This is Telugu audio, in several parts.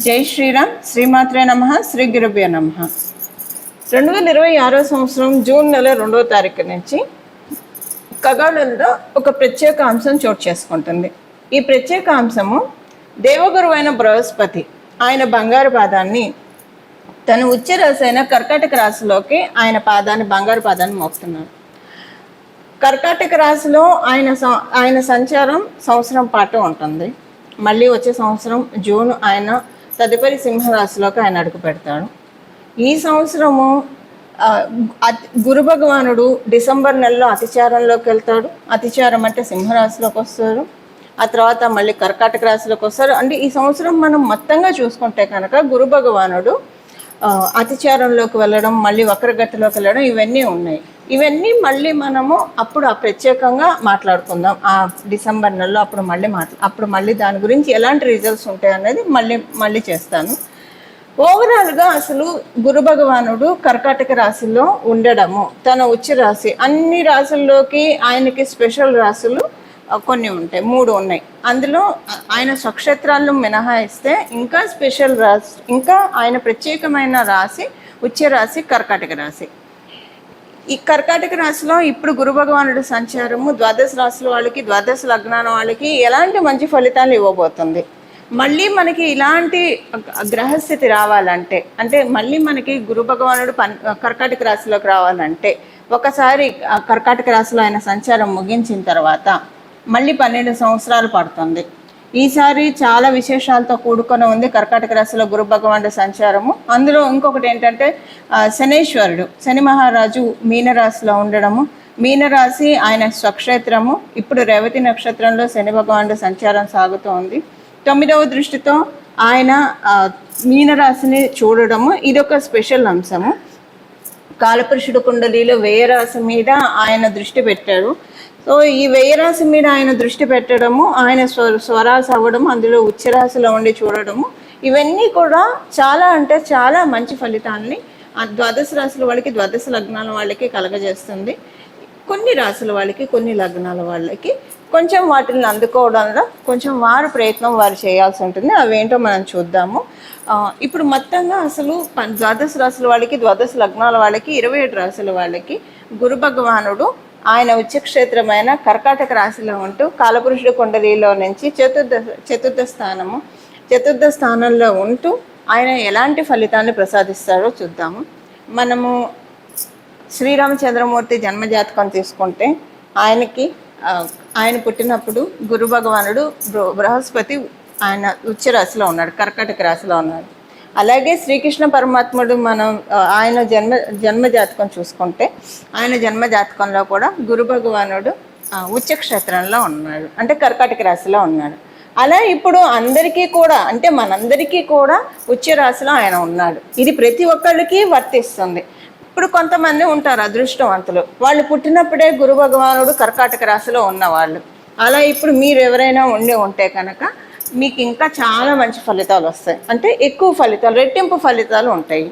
జై శ్రీరామ్. శ్రీమాత్రే నమః. శ్రీ గురుభ్యో నమః. 2026 సంవత్సరం జూన్ నెల 2వ తారీఖు నుంచి ఖగోళంలో ఒక ప్రత్యేక అంశం చోటు చేసుకుంటుంది. ఈ ప్రత్యేక అంశము దేవగురువు అయిన బృహస్పతి ఆయన బంగారు పాదాన్ని తన ఉచ్చ రాశి అయిన కర్కాటక రాశిలోకి బంగారు పాదాన్ని మోపుతున్నారు. కర్కాటక రాశిలో ఆయన సంచారం సంవత్సరం పాటు ఉంటుంది. మళ్ళీ వచ్చే సంవత్సరం జూన్ ఆయన తదుపరి సింహరాశిలోకి ఆయన అడుగు పెడతాడు. ఈ సంవత్సరము గురు భగవానుడు డిసెంబర్ నెలలో అతిచారంలోకి వెళ్తాడు. అతిచారం అంటే సింహరాశిలోకి వస్తారు. ఆ తర్వాత మళ్ళీ కర్కాటక రాశిలోకి వస్తారు. అంటే ఈ సంవత్సరం మనం మొత్తంగా చూసుకుంటే కనుక గురు భగవానుడు అతిచారంలోకి వెళ్ళడం, మళ్ళీ వక్రగతిలోకి వెళ్ళడం, ఇవన్నీ ఉన్నాయి. ఇవన్నీ మళ్ళీ మనము అప్పుడు ప్రత్యేకంగా మాట్లాడుకుందాం. ఆ డిసెంబర్ నెలలో అప్పుడు మళ్ళీ దాని గురించి ఎలాంటి రిజల్ట్స్ ఉంటాయి అనేది మళ్ళీ చేస్తాను. ఓవరాల్గా అసలు గురు భగవానుడు కర్కాటక రాశిలో ఉండడము, తన ఉచ్చ రాశి, అన్ని రాశుల్లోకి ఆయనకి స్పెషల్ రాశులు కొన్ని ఉంటాయి, 3 ఉన్నాయి. అందులో ఆయన స్వక్షేత్రాలను మినహాయిస్తే ఇంకా స్పెషల్ రాశి, ఇంకా ఆయన ప్రత్యేకమైన రాశి ఉచ్చ రాశి కర్కాటక రాశి. ఈ కర్కాటక రాశిలో ఇప్పుడు గురు భగవానుడు సంచారము ద్వాదశ రాశుల వాళ్ళకి, ద్వాదశ లగ్నాల వాళ్ళకి ఎలాంటి మంచి ఫలితాలు ఇవ్వబోతుంది. మళ్ళీ మనకి ఇలాంటి గ్రహస్థితి రావాలంటే, అంటే మళ్ళీ మనకి గురు భగవానుడు కర్కాటక రాశిలోకి రావాలంటే, ఒకసారి కర్కాటక రాశిలో ఆయన సంచారం ముగించిన తర్వాత మళ్ళీ 12 సంవత్సరాలు పడుతుంది. ఈసారి చాలా విశేషాలతో కూడుకొని ఉంది కర్కాటక రాశిలో గురు భగవానుడు సంచారము. అందులో ఇంకొకటి ఏంటంటే శనేశ్వరుడు, శని మహారాజు మీనరాశిలో ఉండడము. మీనరాశి ఆయన స్వక్షేత్రము. ఇప్పుడు రేవతి నక్షత్రంలో శని భగవానుడు సంచారం సాగుతూ ఉంది. 9వ దృష్టితో ఆయన మీనరాశిని చూడడము ఇదొక స్పెషల్ అంశము. కాలపురుషుడు కుండలిలో వ్యయరాశి మీద ఆయన దృష్టి పెట్టారు. సో ఈ వ్యయరాశి మీద ఆయన దృష్టి పెట్టడము, ఆయన స్వరాశి అవ్వడము, అందులో ఉచ్చరాశిలో ఉండి చూడడము, ఇవన్నీ కూడా చాలా అంటే చాలా మంచి ఫలితాన్ని ద్వాదశ రాశుల వాళ్ళకి, ద్వాదశ లగ్నాల వాళ్ళకి కలగజేస్తుంది. కొన్ని రాశుల వాళ్ళకి, కొన్ని లగ్నాల వాళ్ళకి కొంచెం వాటిని అందుకోవడంలో కొంచెం ప్రయత్నం వారు చేయాల్సి ఉంటుంది. అవేంటో మనం చూద్దాము. ఇప్పుడు మొత్తంగా అసలు ద్వాదశ రాశుల వాళ్ళకి, ద్వాదశ లగ్నాల వాళ్ళకి, 27 రాశుల వాళ్ళకి గురు భగవానుడు ఆయన ఉచ్చక్షేత్రమైన కర్కాటక రాశిలో ఉంటూ కాలపురుషుడు కుండలిలో నుంచి చతుర్థ స్థానంలో ఉంటూ ఆయన ఎలాంటి ఫలితాన్ని ప్రసాదిస్తారో చూద్దాము. మనము శ్రీరామచంద్రమూర్తి జన్మజాతకం తీసుకుంటే ఆయన పుట్టినప్పుడు గురు భగవానుడు బృహస్పతి ఆయన ఉచ్చ రాశిలో ఉన్నాడు, కర్కాటక రాశిలో ఉన్నాడు. అలాగే శ్రీకృష్ణ పరమాత్ముడు ఆయన జన్మజాతకం చూసుకుంటే ఆయన జన్మజాతకంలో కూడా గురు భగవానుడు ఉచ్చక్షేత్రంలో ఉన్నాడు, అంటే కర్కాటక రాశిలో ఉన్నాడు. అలా ఇప్పుడు అందరికీ కూడా, అంటే మనందరికీ కూడా ఉచ్చ రాశిలో ఆయన ఉన్నాడు. ఇది ప్రతి ఒక్కళ్ళకి వర్తిస్తుంది. ఇప్పుడు కొంతమంది ఉంటారు అదృష్టవంతులు, వాళ్ళు పుట్టినప్పుడే గురు భగవానుడు కర్కాటక రాశిలో ఉన్నవాళ్ళు. అలా ఇప్పుడు మీరు ఎవరైనా ఉంటే కనుక మీకు ఇంకా చాలా మంచి ఫలితాలు వస్తాయి, అంటే ఎక్కువ ఫలితాలు, రెట్టింపు ఫలితాలు ఉంటాయి.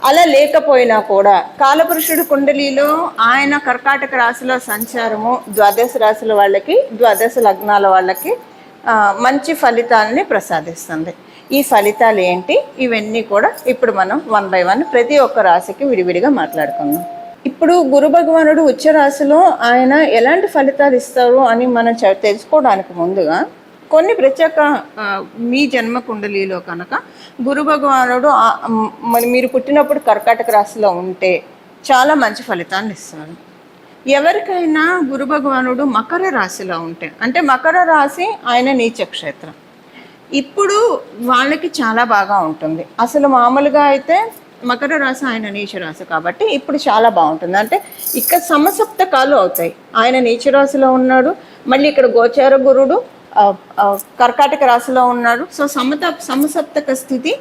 అలా లేకపోయినా కూడా కాలపురుషుడు కుండలిలో ఆయన కర్కాటక రాశిలో సంచారము ద్వాదశ రాశుల వాళ్ళకి, ద్వాదశ లగ్నాల వాళ్ళకి మంచి ఫలితాలని ప్రసాదిస్తుంది. ఈ ఫలితాలు ఏంటి, ఇవన్నీ కూడా ఇప్పుడు మనం 1 by 1 ప్రతి ఒక్క రాశికి విడివిడిగా మాట్లాడుకుందాం. ఇప్పుడు గురు భగవానుడు ఉచ్చ రాశిలో ఆయన ఎలాంటి ఫలితాలు ఇస్తారు అని మనం తెలుసుకోవడానికి ముందుగా కొన్ని ప్రత్యేక మీ జన్మ కుండలిలో కనుక గురు భగవానుడు మీరు పుట్టినప్పుడు కర్కాటక రాశిలో ఉంటే చాలా మంచి ఫలితాన్ని ఇస్తారు. ఎవరికైనా గురు భగవానుడు మకర రాశిలో ఉంటే, అంటే మకర రాశి ఆయన నీచక్షేత్రం, ఇప్పుడు వాళ్ళకి చాలా బాగా ఉంటుంది. అసలు మామూలుగా అయితే మకర రాశి ఆయన నీచ రాశి కాబట్టి ఇప్పుడు చాలా బాగుంటుంది. అంటే ఇక్కడ సమసప్తకాలు అవుతాయి. ఆయన నీచ రాశిలో ఉన్నాడు, మళ్ళీ ఇక్కడ గోచార గురుడు కర్కాటక రాశిలో ఉన్నాడు. సో సమసప్తక స్థితి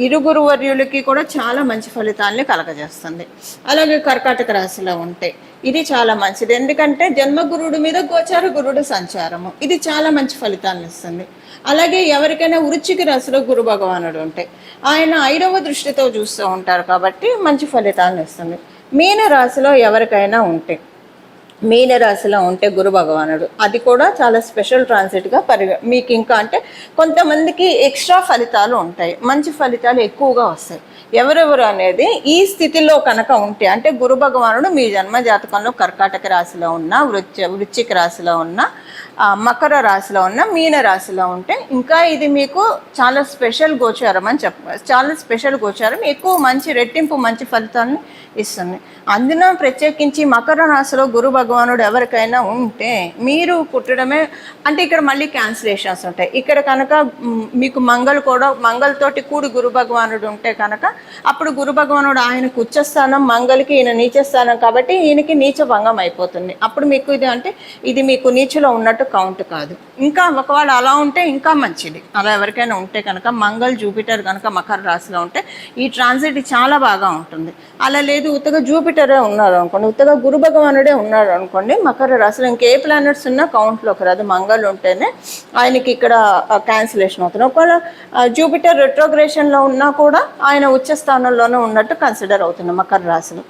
ఇరుగురు వర్యులకి కూడా చాలా మంచి ఫలితాలని కలగజేస్తుంది. అలాగే కర్కాటక రాశిలో ఉంటే ఇది చాలా మంచిది, ఎందుకంటే జన్మగురుడు మీద గోచార గురుడు సంచారము, ఇది చాలా మంచి ఫలితాలను ఇస్తుంది. అలాగే ఎవరికైనా వృశ్చిక రాశిలో గురు భగవానుడు ఉంటే ఆయన 5వ దృష్టితో చూస్తూ ఉంటారు కాబట్టి మంచి ఫలితాలను ఇస్తుంది. మీన రాశిలో ఎవరికైనా ఉంటే మీనరాశిలో ఉంటే గురు భగవానుడు, అది కూడా చాలా స్పెషల్ ట్రాన్సిట్గా మీకు ఇంకా అంటే కొంతమందికి ఎక్స్ట్రా ఫలితాలు ఉంటాయి, మంచి ఫలితాలు ఎక్కువగా వస్తాయి. ఎవరెవరు అనేది ఈ స్థితిలో కనుక ఉంటే, అంటే గురు భగవానుడు మీ జన్మ జాతకంలో కర్కాటక రాశిలో ఉన్న, వృశ్చిక రాశిలో ఉన్న, మకర రాశిలో ఉన్న, మీన రాశిలో ఉంటే ఇంకా ఇది మీకు చాలా స్పెషల్ గోచారం అని చెప్పవచ్చు. చాలా స్పెషల్ గోచారం, ఎక్కువ మంచి రెట్టింపు మంచి ఫలితాలను ఇస్తుంది. అందున ప్రత్యేకించి మకర రాశిలో గురు భగవానుడు ఎవరికైనా ఉంటే మీరు పుట్టడమే అంటే ఇక్కడ మళ్ళీ క్యాన్సిలేషన్స్ ఉంటాయి. ఇక్కడ కనుక మీకు మంగళతోటి కూడి గురు భగవానుడు ఉంటే కనుక అప్పుడు గురు భగవానుడు ఆయనకు ఉచ్చస్థానం, మంగళకి ఈయన నీచస్థానం కాబట్టి ఈయనకి నీచ భంగం అయిపోతుంది. అప్పుడు మీకు ఇది మీకు నీచలో ఉన్నట్టు కౌంట్ కాదు. ఇంకా ఒకవేళ అలా ఉంటే ఇంకా మంచిది. అలా ఎవరికైనా ఉంటే కనుక మంగళ జూపిటర్ కనుక మకర రాశిలో ఉంటే ఈ ట్రాన్సిట్ చాలా బాగా ఉంటుంది. అలా లేదు ఉత్తగా జూపిటరే ఉన్నారు అనుకోండి, ఉత్తగా గురు భగవానుడే ఉన్నారు అనుకోండి మకర రాశిలో, ఇంకే ప్లానెట్స్ ఉన్నా కౌంట్లోకి రాదు. మంగళ ఉంటేనే ఆయనకి ఇక్కడ క్యాన్సిలేషన్ అవుతుంది. ఒకవేళ జూపిటర్ రెట్రోగ్రేషన్లో ఉన్నా కూడా ఆయన ఉచ్చ స్థానంలోనే ఉన్నట్టు కన్సిడర్ అవుతుంది మకర రాశిలో.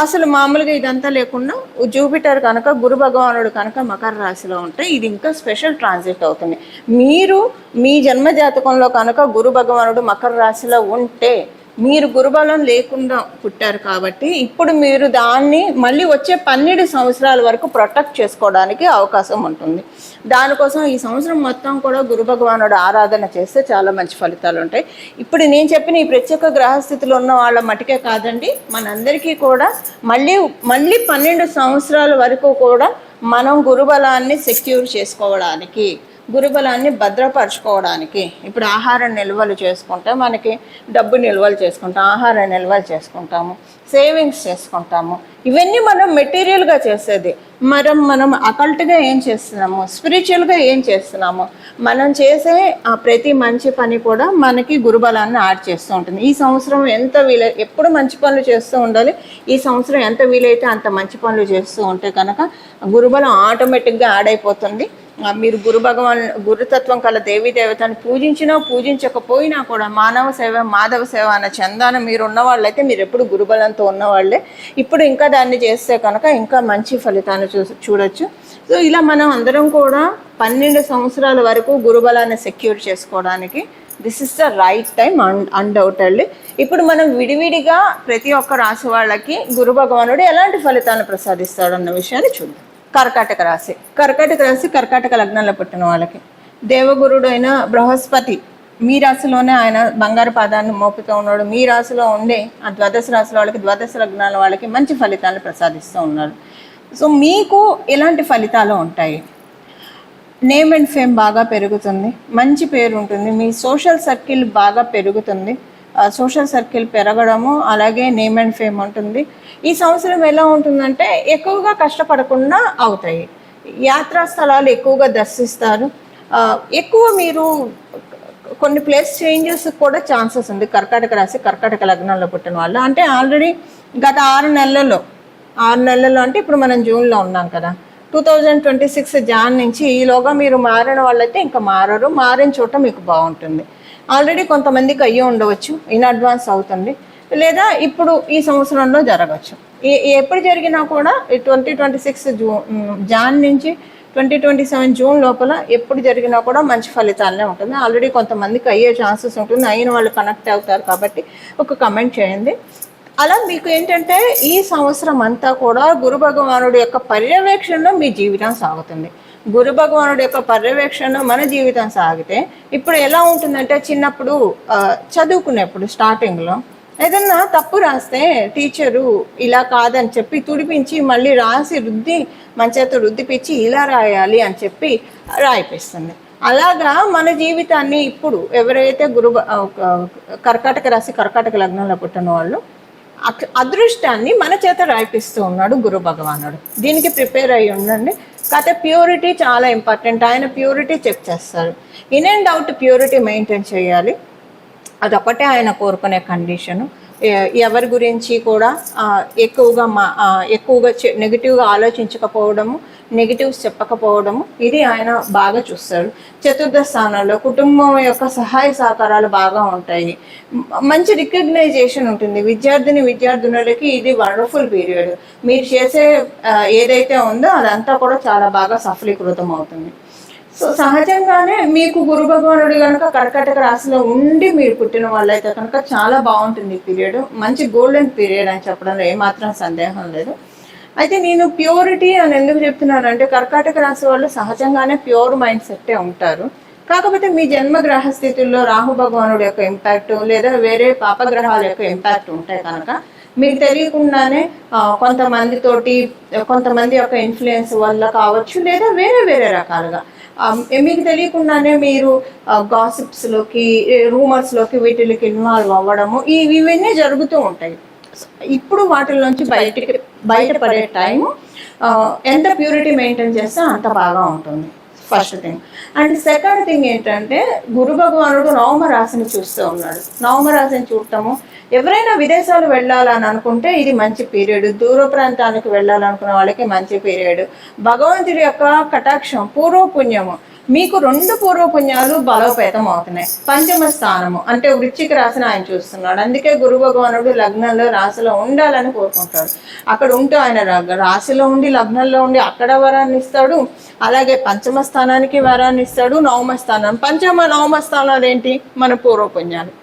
అసలు మామూలుగా ఇదంతా లేకుండా జూపిటర్ కనుక గురు భగవానుడు కనుక మకర రాశిలో ఉంటే ఇది ఇంకా స్పెషల్ ట్రాన్సిట్ అవుతుంది. మీరు మీ జన్మ జాతకంలో కనుక గురు భగవానుడు మకర రాశిలో ఉంటే మీరు గురుబలం లేకుండా పుట్టారు కాబట్టి ఇప్పుడు మీరు దాన్ని మళ్ళీ వచ్చే 12 సంవత్సరాల వరకు ప్రొటెక్ట్ చేసుకోవడానికి అవకాశం ఉంటుంది. దానికోసం ఈ సంవత్సరం మొత్తం కూడా గురు భగవానుడు ఆరాధన చేస్తే చాలా మంచి ఫలితాలు ఉంటాయి. ఇప్పుడు నేను చెప్పిన ఈ ప్రత్యేక గ్రహస్థితిలో ఉన్న వాళ్ళ మటుకే కాదండి, మనందరికీ కూడా మళ్ళీ 12 సంవత్సరాల వరకు కూడా మనం గురుబలాన్ని సెక్యూర్ చేసుకోవడానికి, గురుబలాన్ని భద్రపరచుకోవడానికి ఇప్పుడు ఆహార నిల్వలు చేసుకుంటే మనకి డబ్బు నిల్వలు చేసుకుంటాం, ఆహార నిల్వలు చేసుకుంటాము, సేవింగ్స్ చేసుకుంటాము. ఇవన్నీ మనం మెటీరియల్గా చేసేది. మనం అకల్ట్గా ఏం చేస్తున్నాము, స్పిరిచువల్గా ఏం చేస్తున్నాము, మనం చేసే ప్రతి మంచి పని కూడా మనకి గురుబలాన్ని యాడ్ చేస్తూ ఉంటుంది. ఈ సంవత్సరం ఎంత ఎప్పుడు మంచి పనులు చేస్తూ ఉండాలి. ఈ సంవత్సరం ఎంత వీలైతే అంత మంచి పనులు చేస్తూ ఉంటే కనుక గురుబలం ఆటోమేటిక్గా యాడ్ అయిపోతుంది. మీరు గురుతత్వం కల దేవీ దేవతని పూజించినా పూజించకపోయినా కూడా మానవ సేవ మాధవ సేవ అన్న చందాన మీరు ఉన్నవాళ్ళైతే మీరు ఎప్పుడు గురుబలంతో ఉన్నవాళ్ళే. ఇప్పుడు ఇంకా దాన్ని చేస్తే కనుక ఇంకా మంచి ఫలితాన్ని చూడొచ్చు. సో ఇలా మనం అందరం కూడా 12 సంవత్సరాల వరకు గురుబలాన్ని సెక్యూర్ చేసుకోవడానికి this is the right time undoubtedly. ఇప్పుడు మనం విడివిడిగా ప్రతి ఒక్క రాశి వాళ్ళకి గురు భగవానుడు ఎలాంటి ఫలితాలను ప్రసాదిస్తాడు అన్న విషయాన్ని చూద్దాం. కర్కాటక రాశి కర్కాటక లగ్నంలో పుట్టిన వాళ్ళకి దేవగురుడు అయిన బృహస్పతి మీ రాశిలోనే ఆయన బంగారు పాదాన్ని మోపుతూ ఉన్నాడు. మీ రాశిలో ఉండే ఆ ద్వాదశ రాశుల వాళ్ళకి, ద్వాదశ లగ్నాల వాళ్ళకి మంచి ఫలితాలను ప్రసాదిస్తూ ఉన్నాడు. సో మీకు ఎలాంటి ఫలితాలు ఉంటాయి? నేమ్ అండ్ ఫేమ్ బాగా పెరుగుతుంది, మంచి పేరు ఉంటుంది, మీ సోషల్ సర్కిల్ బాగా పెరుగుతుంది. సోషల్ సర్కిల్ పెరగడము అలాగే నేమ్ అండ్ ఫేమ్ ఉంటుంది. ఈ సంవత్సరం ఎలా ఉంటుందంటే ఎక్కువగా కష్టపడకుండా అవుతాయి. యాత్రా స్థలాలు ఎక్కువగా దర్శిస్తారు. ఎక్కువ మీరు కొన్ని ప్లేస్ చేంజెస్ కూడా ఛాన్సెస్ ఉంది. కర్కాటక రాశి కర్కాటక లగ్నంలో పుట్టిన వాళ్ళు అంటే ఆల్రెడీ గత 6 నెలల్లో అంటే ఇప్పుడు మనం జూన్లో ఉన్నాం కదా, 2026 జాన్ నుంచి ఈలోగా మీరు మారిన వాళ్ళైతే ఇంకా మారరు. మారిన చోట మీకు బాగుంటుంది. ఆల్రెడీ కొంతమందికి అయ్యి ఉండవచ్చు, ఇన్ అడ్వాన్స్ అవుతుంది, లేదా ఇప్పుడు ఈ సంవత్సరంలో జరగచ్చు. ఎప్పుడు జరిగినా కూడా 2026 జాన్ నుంచి 2027 జూన్ లోపల ఎప్పుడు జరిగినా కూడా మంచి ఫలితాలనే ఉంటుంది. ఆల్రెడీ కొంతమందికి అయ్యే ఛాన్సెస్ ఉంటుంది, అయిన వాళ్ళు కనెక్ట్ అవుతారు కాబట్టి ఒక కమెంట్ చేయండి. అలా మీకు ఏంటంటే ఈ సంవత్సరం అంతా కూడా గురు భగవానుడి యొక్క పర్యవేక్షణలో మీ జీవితం సాగుతుంది. గురు భగవానుడి యొక్క పర్యవేక్షణ మన జీవితం సాగితే ఇప్పుడు ఎలా ఉంటుందంటే చిన్నప్పుడు చదువుకునేప్పుడు స్టార్టింగ్లో ఏదన్నా తప్పు రాస్తే టీచరు ఇలా కాదని చెప్పి తుడిపించి మళ్ళీ రాసి మన చేత రుద్దిపించి ఇలా రాయాలి అని చెప్పి రాయిపిస్తుంది. అలాగా మన జీవితాన్ని ఇప్పుడు ఎవరైతే కర్కాటక రాశి కర్కాటక లగ్నంలో పుట్టిన వాళ్ళు అదృష్టాన్ని మన చేత రాయిపిస్తూ ఉన్నాడు గురు భగవానుడు. దీనికి ప్రిపేర్ అయ్యి ఉండండి. కాకపోతే ప్యూరిటీ చాలా ఇంపార్టెంట్. ఆయన ప్యూరిటీ చెక్ చేస్తారు. In and out purity maintain చేయాలి, అదొకటే ఆయన కోరుకునే కండిషను. ఎవరి గురించి కూడా ఎక్కువగా నెగిటివ్గా ఆలోచించకపోవడము, నెగిటివ్స్ చెప్పకపోవడము, ఇది ఆయన బాగా చూస్తాడు. చతుర్థ స్థానంలో కుటుంబం యొక్క సహాయ సహకారాలు బాగా ఉంటాయి. మంచి రికగ్నైజేషన్ ఉంటుంది. విద్యార్థినులకి ఇది వండర్ఫుల్ పీరియడ్. మీరు చేసే ఏదైతే ఉందో అదంతా కూడా చాలా బాగా సఫలీకృతం అవుతుంది. సో సహజంగానే మీకు గురు భగవానుడు కనుక కర్కాటక రాశిలో ఉండి మీరు పుట్టిన వాళ్ళైతే కనుక చాలా బాగుంటుంది ఈ పీరియడ్. మంచి గోల్డెన్ పీరియడ్ అని చెప్పడంలో ఏమాత్రం సందేహం లేదు. అయితే నేను ప్యూరిటీ అని ఎందుకు చెప్తున్నానంటే, కర్కాటక రాశి వాళ్ళు సహజంగానే ప్యూర్ మైండ్ సెట్టే ఉంటారు. కాకపోతే మీ జన్మ గ్రహస్థితుల్లో రాహు భగవానుడు యొక్క ఇంపాక్ట్ లేదా వేరే పాపగ్రహాల యొక్క ఇంపాక్ట్ ఉంటాయి కనుక మీకు తెలియకుండానే కొంతమంది యొక్క ఇన్ఫ్లుయెన్స్ వల్ల కావచ్చు, లేదా వేరే వేరే రకాలుగా మీకు తెలియకుండానే మీరు గాసిప్స్లోకి, రూమర్స్లోకి వీటికి ఇన్వాల్వ్ అవ్వడము ఇవన్నీ జరుగుతూ ఉంటాయి. ఇప్పుడు వాటిల్లోంచి బయటపడే టైము ఎంత ప్యూరిటీ మెయింటైన్ చేస్తే అంత బాగా ఉంటుంది, first thing. And second thing ఏంటంటే, గురు భగవానుడు నవమ రాశిని చూస్తూ ఉన్నాడు. నవమ రాశిని చూడటము, ఎవరైనా విదేశాలు వెళ్ళాలని అనుకుంటే ఇది మంచి పీరియడ్. దూర ప్రాంతానికి వెళ్ళాలనుకున్న వాళ్ళకి మంచి పీరియడ్. భగవంతుడి యొక్క కటాక్షం, పూర్వపుణ్యము, మీకు 2 పూర్వపుణ్యాలు బలోపేతం అవుతున్నాయి. పంచమ స్థానము అంటే వృశ్చిక రాశిని ఆయన చూస్తున్నాడు. అందుకే గురు భగవానుడు లగ్నంలో రాశిలో ఉండాలని కోరుకుంటాడు. అక్కడ ఉంటూ ఆయన రాశిలో ఉండి, లగ్నంలో ఉండి అక్కడ వరాన్ని ఇస్తాడు. అలాగే పంచమ స్థానానికి వరాన్ని ఇస్తాడు. నవమ స్థానం, నవమ స్థానాలు ఏంటి? మన పూర్వపుణ్యాలు.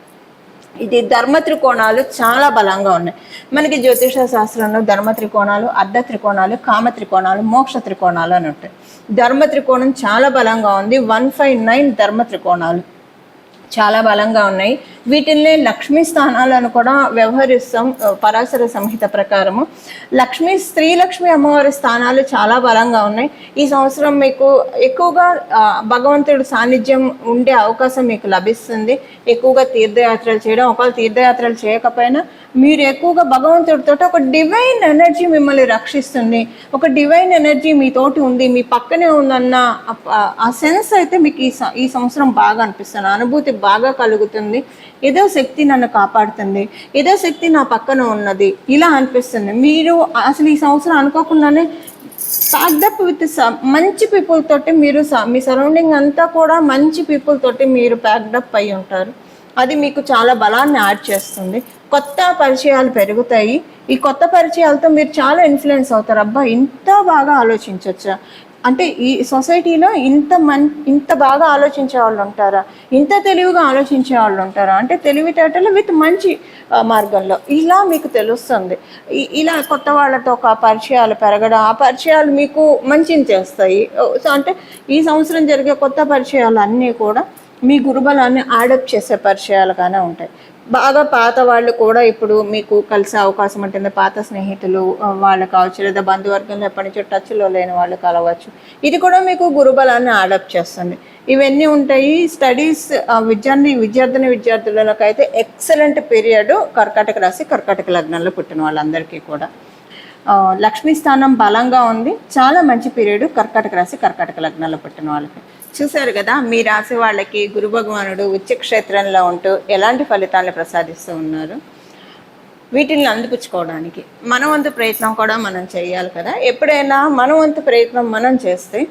ఇది ధర్మ త్రికోణాలు చాలా బలంగా ఉన్నాయి. మనకి జ్యోతిష శాస్త్రంలో ధర్మ త్రికోణాలు, అర్ధ త్రికోణాలు, కామ త్రికోణాలు, మోక్ష త్రికోణాలు అని ఉంటాయి. ధర్మ త్రికోణం చాలా బలంగా ఉంది. 159 ధర్మ త్రికోణాలు చాలా బలంగా ఉన్నాయి. వీటిల్ని లక్ష్మీ స్థానాలను కూడా వ్యవహరిస్తాం. పరాశర సంహిత ప్రకారము స్త్రీ లక్ష్మి అమ్మవారి స్థానాలు చాలా బలంగా ఉన్నాయి. ఈ సంవత్సరం మీకు ఎక్కువగా భగవంతుడి సాన్నిధ్యం ఉండే అవకాశం మీకు లభిస్తుంది. ఎక్కువగా తీర్థయాత్రలు చేయడం, ఒకవేళ తీర్థయాత్రలు చేయకపోయినా మీరు ఎక్కువగా భగవంతుడితో ఒక డివైన్ ఎనర్జీ మిమ్మల్ని రక్షిస్తుంది. ఒక డివైన్ ఎనర్జీ మీతోటి ఉంది, మీ పక్కనే ఉందన్న ఆ సెన్స్ అయితే మీకు ఈ సంవత్సరం బాగా అనిపిస్తుంది. అనుభూతి బాగా కలుగుతుంది. ఏదో శక్తి నన్ను కాపాడుతుంది, ఏదో శక్తి నా పక్కన ఉన్నది, ఇలా అనిపిస్తుంది. మీరు అసలు ఈ సంవత్సరం అనుకోకుండానే ప్యాక్డప్ విత్ మంచి పీపుల్ తోటి మీరు మీ సరౌండింగ్ అంతా కూడా మంచి పీపుల్ తోటి మీరు ప్యాక్డప్ అయి ఉంటారు. అది మీకు చాలా బలాన్ని యాడ్ చేస్తుంది. కొత్త పరిచయాలు పెరుగుతాయి. ఈ కొత్త పరిచయాలతో మీరు చాలా ఇన్ఫ్లుయెన్స్ అవుతారు. అబ్బా, ఇంత బాగా ఆలోచించవచ్చా, అంటే ఈ సొసైటీలో ఇంత బాగా ఆలోచించే వాళ్ళు ఉంటారా, ఇంత తెలివిగా ఆలోచించే వాళ్ళు ఉంటారా, అంటే తెలివితేటలు విత్ మంచి మార్గంలో ఇలా మీకు తెలుస్తుంది. ఇలా కొత్త వాళ్ళతో ఒక పరిచయాలు పెరగడం, ఆ పరిచయాలు మీకు మంచిని చేస్తాయి. సో అంటే ఈ సంవత్సరం జరిగే కొత్త పరిచయాలు అన్నీ కూడా మీ గురుబలాన్ని యాడప్ట్ చేసే పరిచయాలుగానే ఉంటాయి. బాగా పాత వాళ్ళు కూడా ఇప్పుడు మీకు కలిసే అవకాశం ఉంటుంది. పాత స్నేహితులు వాళ్ళు కావచ్చు, లేదా బంధువర్గంలో ఎప్పటి నుంచో టచ్లో లేని వాళ్ళు కలవచ్చు. ఇది కూడా మీకు గురుబలాన్ని అడాప్ట్ చేస్తుంది. ఇవన్నీ ఉంటాయి. స్టడీస్ విద్యార్థులకు అయితే ఎక్సలెంట్ పీరియడ్ కర్కాటక రాశి, కర్కాటక లగ్నంలో పుట్టిన వాళ్ళందరికీ కూడా. లక్ష్మీ స్థానం బలంగా ఉంది. చాలా మంచి పీరియడ్ కర్కాటక రాశి, కర్కాటక లగ్నంలో పుట్టిన వాళ్ళకి. చూశారు కదా, మీ రాశి వాళ్ళకి గురు భగవానుడు ఉచ్చ క్షేత్రంలో ఉంటూ ఎలాంటి ఫలితాలను ప్రసాదిస్తూ ఉన్నారు. వీటిని అందిపుచ్చుకోవడానికి మన వంతు ప్రయత్నం కూడా మనం చేయాలి కదా. ఎప్పుడైనా మన వంతు ప్రయత్నం మనం చేస్తే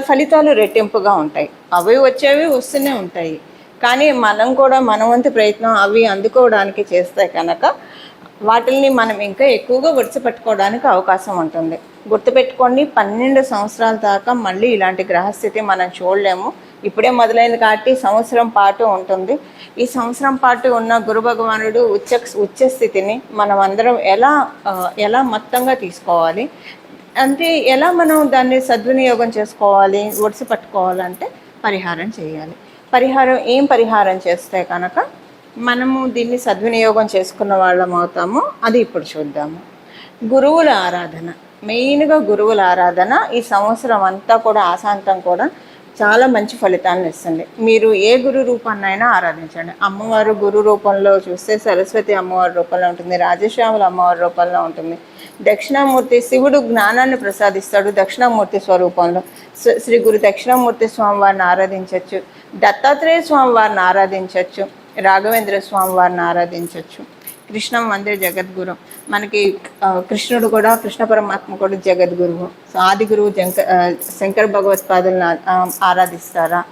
ఫలితాలు రెట్టింపుగా ఉంటాయి. అవి వచ్చేవి వస్తూనే ఉంటాయి. కానీ మనం కూడా మన వంతు ప్రయత్నం అవి అందుకోవడానికి చేస్తే కనుక వాటిల్ని మనం ఇంకా ఎక్కువగా విడిచిపెట్టుకోవడానికి అవకాశం ఉంటుంది. గుర్తుపెట్టుకోండి, 12 సంవత్సరాల దాకా మళ్ళీ ఇలాంటి గ్రహస్థితి మనం చూడలేము. ఇప్పుడే మొదలైంది కాబట్టి సంవత్సరం పాటు ఉంటుంది. ఈ సంవత్సరం పాటు ఉన్న గురు భగవానుడు ఉచ్చ స్థితిని మనం అందరం ఎలా మొత్తంగా తీసుకోవాలి, అంటే ఎలా మనం దాన్ని సద్వినియోగం చేసుకోవాలి, ఒడిసి పట్టుకోవాలంటే పరిహారం చేయాలి. ఏం పరిహారం చేస్తే కనుక మనము దీన్ని సద్వినియోగం చేసుకున్న వాళ్ళం అవుతాము, అది ఇప్పుడు చూద్దాము. గురువుల ఆరాధన, మెయిన్గా గురువుల ఆరాధన ఈ సంవత్సరం అంతా కూడా ఆశాంతం కూడా చాలా మంచి ఫలితాలను ఇస్తుంది. మీరు ఏ గురు రూపాన్నైనా ఆరాధించండి. అమ్మవారు గురు రూపంలో చూస్తే సరస్వతి అమ్మవారి రూపంలో ఉంటుంది, రాజశ్యాముల అమ్మవారి రూపంలో ఉంటుంది. దక్షిణామూర్తి శివుడు జ్ఞానాన్ని ప్రసాదిస్తాడు దక్షిణామూర్తి స్వరూపంలో. శ్రీ గురు దక్షిణామూర్తి స్వామి వారిని ఆరాధించవచ్చు, దత్తాత్రేయ స్వామి వారిని ఆరాధించవచ్చు, రాఘవేంద్ర స్వామి వారిని ఆరాధించవచ్చు. కృష్ణం వందే జగద్గురు. మనకి కృష్ణుడు కూడా, కృష్ణ పరమాత్మ కూడా జగద్గురువు. సో ఆది గురువు శంకర భగవత్పాదులను ఆరాధిస్తారా,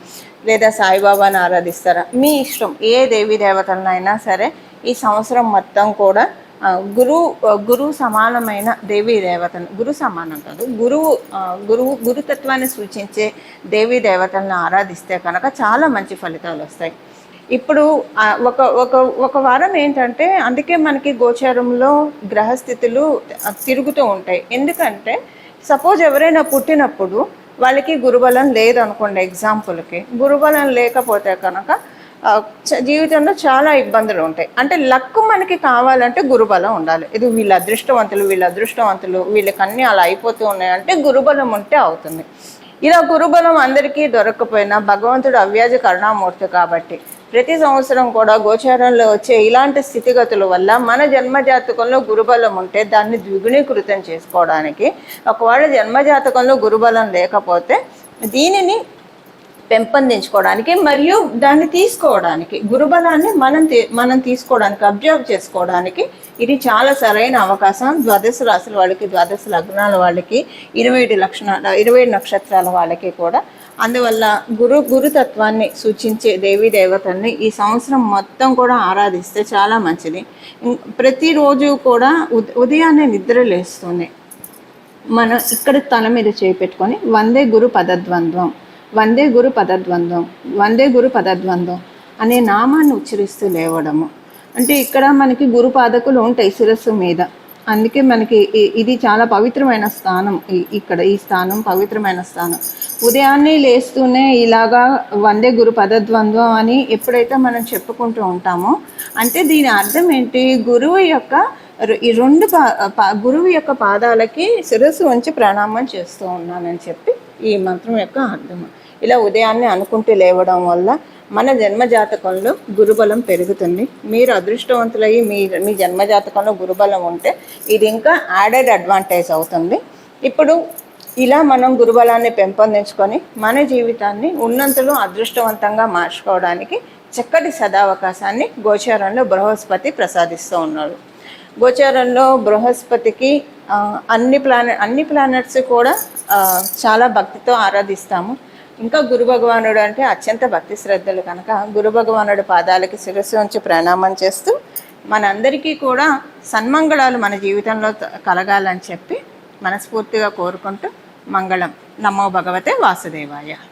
లేదా సాయిబాబాని ఆరాధిస్తారా, మీ ఇష్టం. ఏ దేవీ దేవతలనైనా సరే ఈ సంవత్సరం మొత్తం కూడా గురువు సమానమైన దేవీ దేవతను, గురు సమానం కాదు, గురుతత్వాన్ని సూచించే దేవీ దేవతలను ఆరాధిస్తే కనుక చాలా మంచి ఫలితాలు వస్తాయి. ఇప్పుడు ఒక వారం ఏంటంటే, అందుకే మనకి గోచారంలో గ్రహస్థితులు తిరుగుతూ ఉంటాయి. ఎందుకంటే సపోజ్ ఎవరైనా పుట్టినప్పుడు వాళ్ళకి గురుబలం లేదనుకోండి, ఎగ్జాంపుల్కి గురుబలం లేకపోతే కనుక జీవితంలో చాలా ఇబ్బందులు ఉంటాయి. అంటే లక్ మనకి కావాలంటే గురుబలం ఉండాలి. ఇది వీళ్ళ అదృష్టవంతులు వీళ్ళకి అన్నీ అలా అయిపోతూ ఉన్నాయంటే గురుబలం ఉంటే అవుతుంది. ఇలా గురుబలం అందరికీ దొరకకపోయినా భగవంతుడు అవ్యాజ కరుణామూర్తి కాబట్టి ప్రతి సంవత్సరం కూడా గోచారంలో వచ్చే ఇలాంటి స్థితిగతుల వల్ల మన జన్మజాతకంలో గురుబలం ఉంటే దాన్ని ద్విగుణీకృతం చేసుకోవడానికి, ఒకవేళ జన్మజాతకంలో గురుబలం లేకపోతే దీనిని పెంపొందించుకోవడానికి మరియు దాన్ని తీసుకోవడానికి, గురుబలాన్ని మనం తీసుకోవడానికి, అబ్జర్వ్ చేసుకోవడానికి ఇది చాలా సరైన అవకాశం. ద్వాదశ రాశుల వాళ్ళకి, ద్వాదశ లగ్నాల వాళ్ళకి, 27 నక్షత్రాల వాళ్ళకి కూడా. అందువల్ల గురుతత్వాన్ని సూచించే దేవీ దేవతల్ని ఈ సంవత్సరం మొత్తం కూడా ఆరాధిస్తే చాలా మంచిది. ప్రతిరోజు కూడా ఉదయాన్నే నిద్ర లేస్తుంది మనం ఇక్కడ తల మీద చేపెట్టుకొని వందే గురు పదద్వంద్వం, వందే గురు పదద్వంద్వం, వందే గురు పదద్వంద్వం అనే నామాన్ని ఉచ్చరిస్తూ లేవడము. అంటే ఇక్కడ మనకి గురు పాదకులు ఉంటాయి శిరస్సు మీద. అందుకే మనకి ఇది చాలా పవిత్రమైన స్థానం. ఇక్కడ ఈ స్థానం పవిత్రమైన స్థానం. ఉదయాన్నే లేస్తూనే ఇలాగా వందే గురు పదద్వంద్వం అని ఎప్పుడైతే మనం చెప్పుకుంటూ ఉంటామో, అంటే దీని అర్థం ఏంటి, గురువు యొక్క గురువు యొక్క పాదాలకి శిరస్సు ఉంచి ప్రణామం చేస్తూ ఉన్నానని చెప్పి ఈ మంత్రం యొక్క అర్థం. ఇలా ఉదయాన్నే అనుకుంటూ లేవడం వల్ల మన జన్మజాతకంలో గురుబలం పెరుగుతుంది. మీరు అదృష్టవంతులయ్యి మీ జన్మజాతకంలో గురుబలం ఉంటే ఇది ఇంకా యాడెడ్ అడ్వాంటేజ్ అవుతుంది. ఇప్పుడు ఇలా మనం గురుబలాన్ని పెంపొందించుకొని మన జీవితాన్ని ఉన్నంతలో అదృష్టవంతంగా మార్చుకోవడానికి చక్కటి సదావకాశాన్ని గోచారంలో బృహస్పతి ప్రసాదిస్తూ ఉన్నాడు. గోచారంలో బృహస్పతికి అన్ని ప్లానెట్స్ కూడా చాలా భక్తితో ఆరాధిస్తాము. ఇంకా గురు భగవానుడు అంటే అత్యంత భక్తి శ్రద్ధలు కనుక గురు భగవానుడి పాదాలకి శిరస్సు ఉంచి ప్రణామం చేస్తూ మనందరికీ కూడా సన్మంగళాలు మన జీవితంలో కలగాలని చెప్పి మనస్ఫూర్తిగా కోరుకుంటూ మంగళం. నమో భగవతే వాసుదేవాయ.